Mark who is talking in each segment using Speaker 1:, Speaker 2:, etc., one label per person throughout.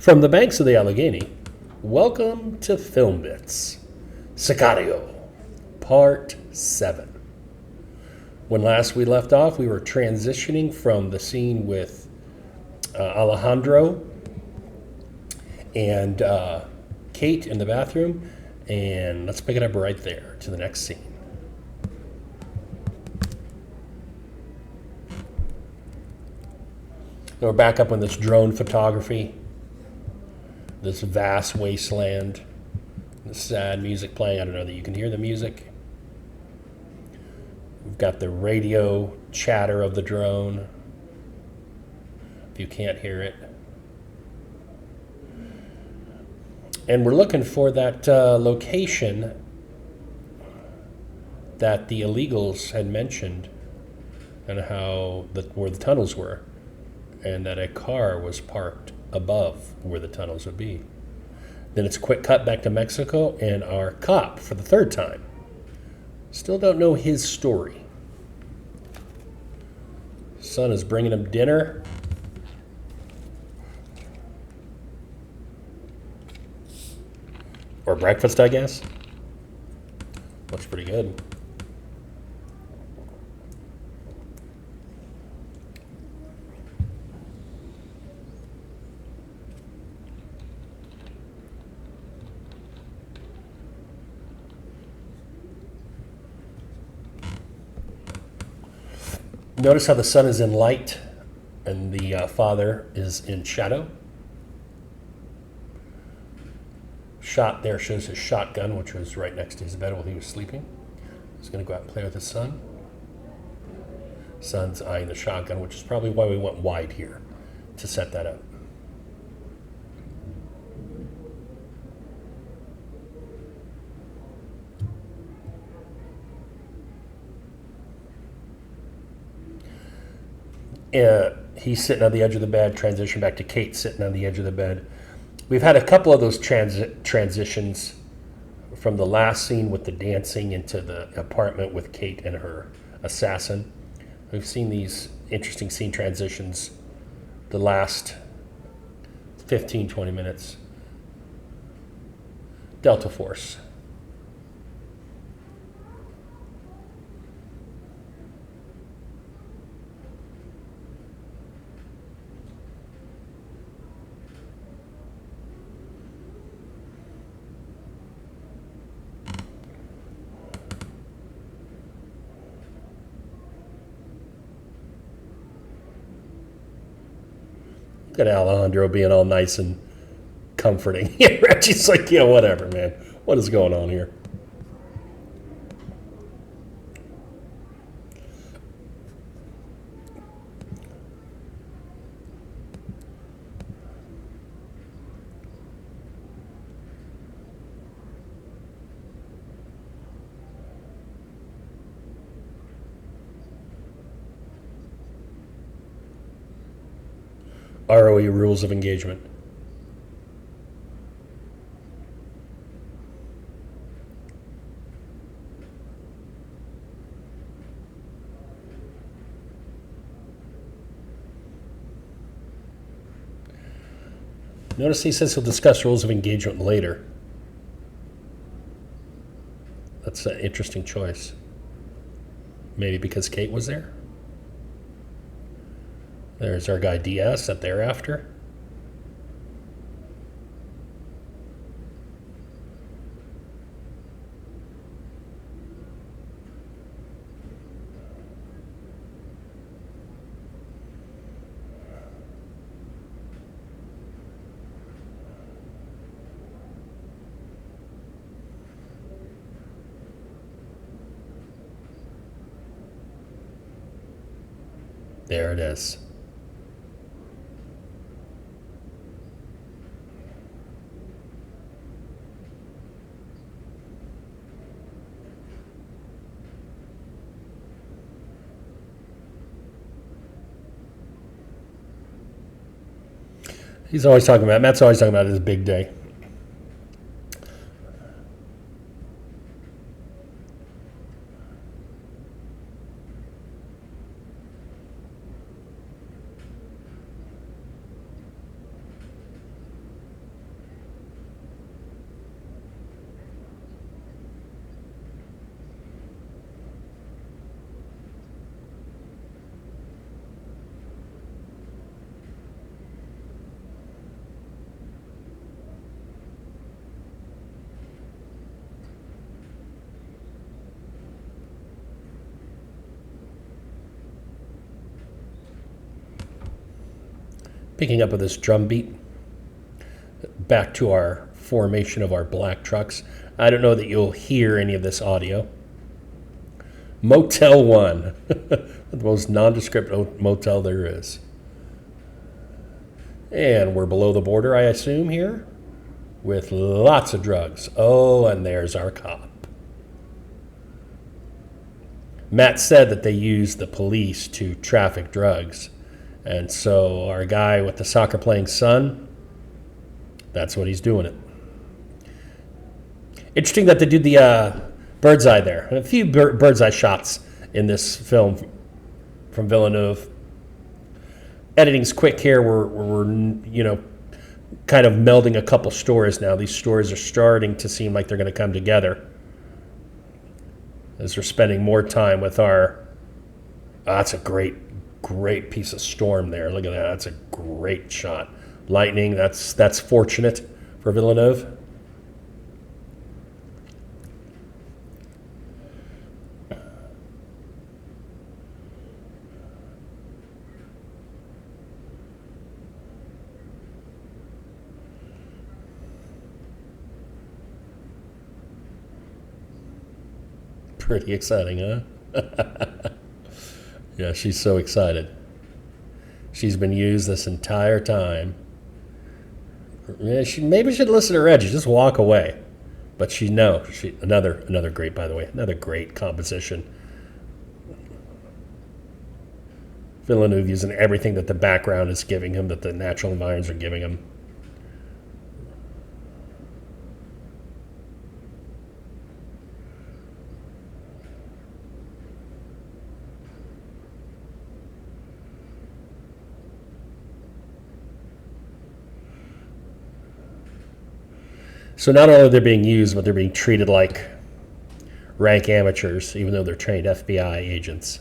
Speaker 1: From the banks of the Allegheny, welcome to Film Bits, Sicario, Part 7. When last we left off, we were transitioning from the scene with Alejandro and Kate in the bathroom, and let's pick it up right there to the next scene. We're back up on this drone photography, this vast wasteland, the sad music playing. I don't know that you can hear the music. We've got the radio chatter of the drone, if you can't hear it. And we're looking for that location that the illegals had mentioned and where the tunnels were, and that a car was parked above where the tunnels would be. Then it's a quick cut back to Mexico, and our cop, for the third time, still don't know his story. Son is bringing him dinner. Or breakfast, I guess. Looks pretty good. Notice how the son is in light and the father is in shadow. Shot there shows his shotgun, which was right next to his bed while he was sleeping. He's going to go out and play with his son. Son's eyeing the shotgun, which is probably why we went wide here, to set that up. He's sitting on the edge of the bed, transition back to Kate sitting on the edge of the bed. We've had a couple of those transitions from the last scene with the dancing into the apartment with Kate and her assassin. We've seen these interesting scene transitions the last 15, 20 minutes. Delta Force. Look at Alejandro being all nice and comforting. Yeah, Reggie's like, yeah, whatever, man. What is going on here? ROE rules of engagement. Notice he says he'll discuss rules of engagement later. That's an interesting choice. Maybe because Kate was there? There's our guy DS that they're after. There it is. Matt's always talking about his big day. Picking up with this drum beat, back to our formation of our black trucks. I don't know that you'll hear any of this audio. Motel 1, the most nondescript motel there is. And we're below the border, I assume, here, with lots of drugs. Oh, and there's our cop. Matt said that they use the police to traffic drugs. And so our guy with the soccer-playing son, that's what he's doing it. Interesting that they did the bird's eye there. A few bird's eye shots in this film from Villeneuve. Editing's quick here. We're kind of melding a couple stories now. These stories are starting to seem like they're going to come together as we're spending more time with our. That's a great piece of storm there. Look at that. That's a great shot. Lightning. That's fortunate for Villeneuve. Pretty exciting, huh? Yeah, she's so excited. She's been used this entire time. Yeah, she maybe should listen to Reggie. Just walk away. But another great, by the way, another great composition. Villeneuve using everything that the background is giving him, that the natural environments are giving him. So not only are they being used, but they're being treated like rank amateurs, even though they're trained FBI agents.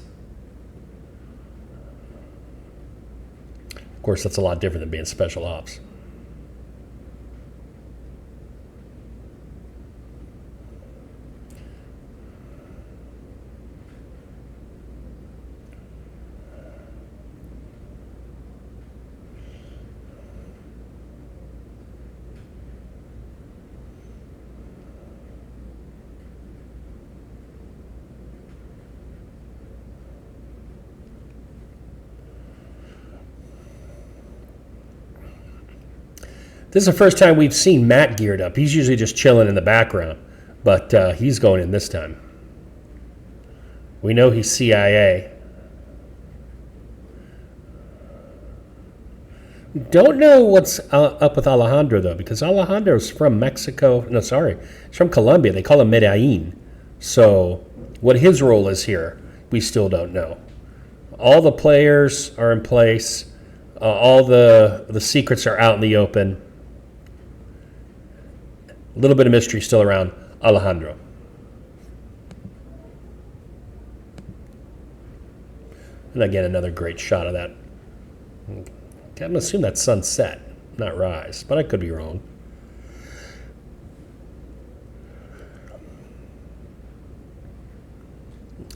Speaker 1: Of course, that's a lot different than being special ops. This is the first time we've seen Matt geared up. He's usually just chilling in the background, but he's going in this time. We know he's CIA. Don't know what's up with Alejandro, though, because Alejandro's from Mexico. No, sorry. He's from Colombia. They call him Medellin. So what his role is here, we still don't know. All the players are in place. All the secrets are out in the open. A little bit of mystery still around Alejandro. And again, another great shot of that. I'm going to assume that's sunset, not rise, but I could be wrong.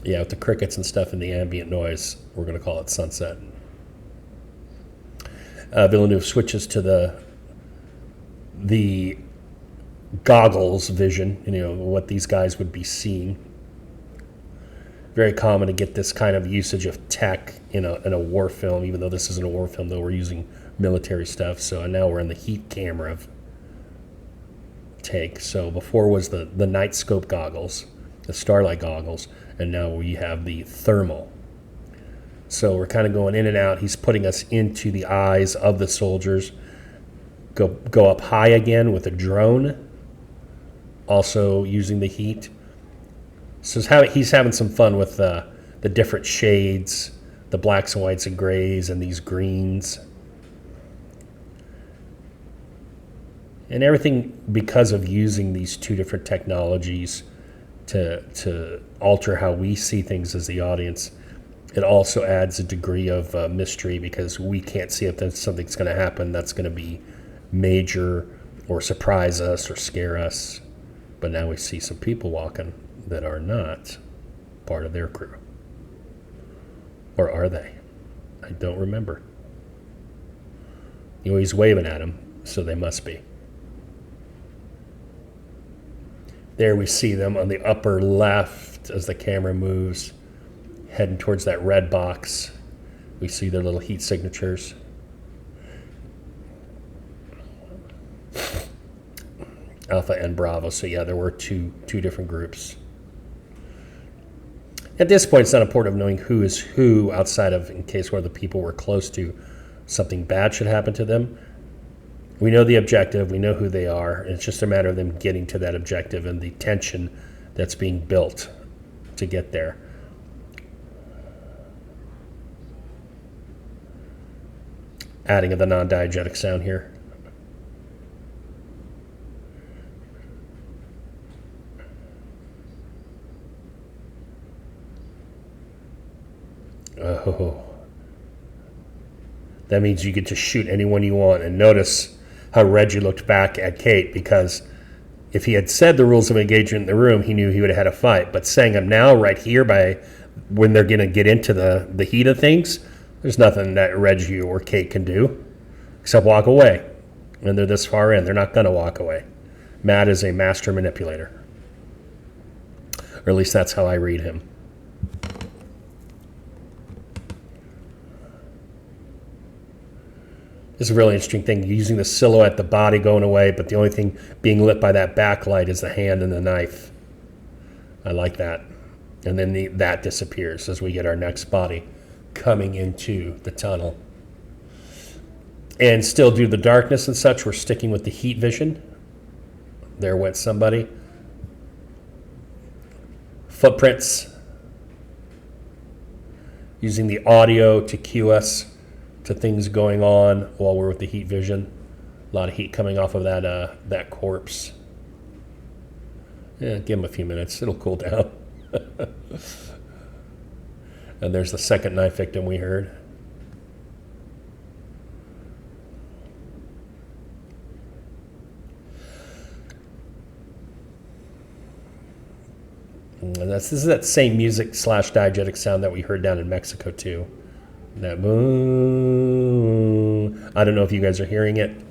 Speaker 1: Yeah, with the crickets and stuff and the ambient noise, we're going to call it sunset. Villeneuve switches to the goggles vision, what these guys would be seeing. Very common to get this kind of usage of tech in a war film, even though this isn't a war film, though we're using military stuff. So now we're in the heat camera take. So before was the night scope goggles, the starlight goggles, and now we have the thermal. So we're kind of going in and out. He's putting us into the eyes of the soldiers. Go up high again with a drone, also using the heat. So he's having some fun with the different shades, the blacks and whites and grays and these greens. And everything because of using these two different technologies to alter how we see things as the audience. It also adds a degree of mystery because we can't see if something's going to happen that's going to be major or surprise us or scare us. But now we see some people walking that are not part of their crew. Or are they? I don't remember. He's waving at him, so they must be. There we see them on the upper left as the camera moves, heading towards that red box. We see their little heat signatures. Alpha and Bravo. So yeah, there were two different groups. At this point, it's not important of knowing who is who outside of in case one of the people we're close to, something bad should happen to them. We know the objective. We know who they are. And it's just a matter of them getting to that objective and the tension that's being built to get there. Adding of the non-diegetic sound here. Oh, that means you get to shoot anyone you want. And notice how Reggie looked back at Kate, because if he had said the rules of engagement in the room, he knew he would have had a fight. But saying them now, right here, by when they're going to get into the heat of things, there's nothing that Reggie or Kate can do except walk away. And they're this far in. They're not going to walk away. Matt is a master manipulator. Or at least that's how I read him. This is a really interesting thing, using the silhouette, the body going away, but the only thing being lit by that backlight is the hand and the knife. I like that. And then that disappears as we get our next body coming into the tunnel. And still due to the darkness and such, we're sticking with the heat vision. There went somebody. Footprints. Using the audio to cue us to things going on while we're with the heat vision. A lot of heat coming off of that corpse. Yeah, give him a few minutes. It'll cool down. And there's the second knife victim we heard. And this is that same music / diegetic sound that we heard down in Mexico too. That boom. I don't know if you guys are hearing it,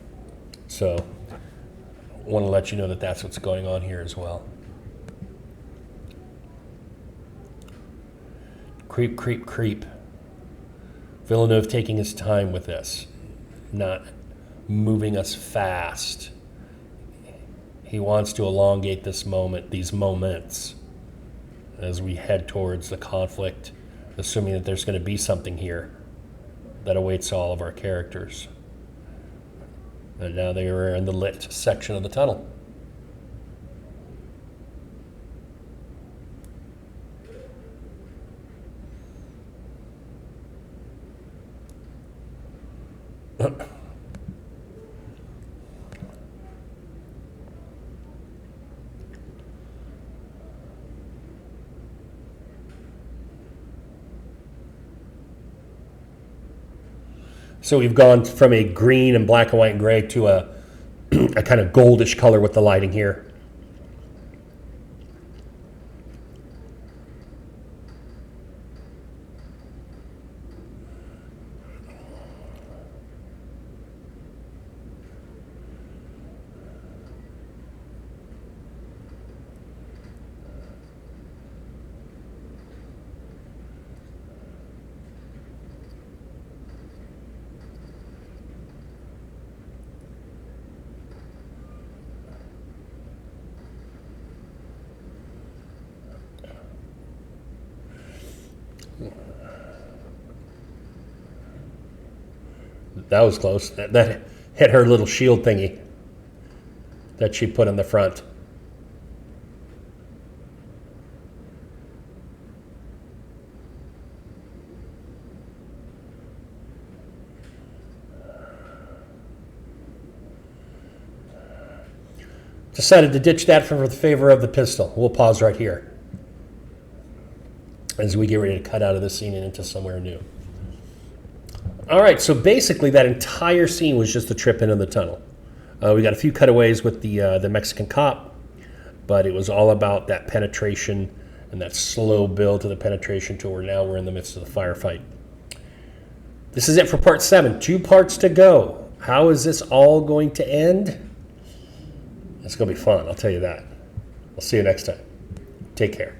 Speaker 1: so I want to let you know that that's what's going on here as well. Creep, creep, creep. Villeneuve taking his time with this, not moving us fast. He wants to elongate this moment, these moments, as we head towards the conflict, assuming that there's going to be something here that awaits all of our characters. And now they are in the lit section of the tunnel. So we've gone from a green and black and white and gray to a kind of goldish color with the lighting here. That was close. That hit her little shield thingy that she put in the front. Decided to ditch that for the favor of the pistol. We'll pause right here as we get ready to cut out of this scene and into somewhere new. All right, so basically that entire scene was just a trip into the tunnel. We got a few cutaways with the Mexican cop, but it was all about that penetration and that slow build to the penetration to where now we're in the midst of the firefight. This is it for part 7. 2 parts to go. How is this all going to end? It's going to be fun, I'll tell you that. We'll see you next time. Take care.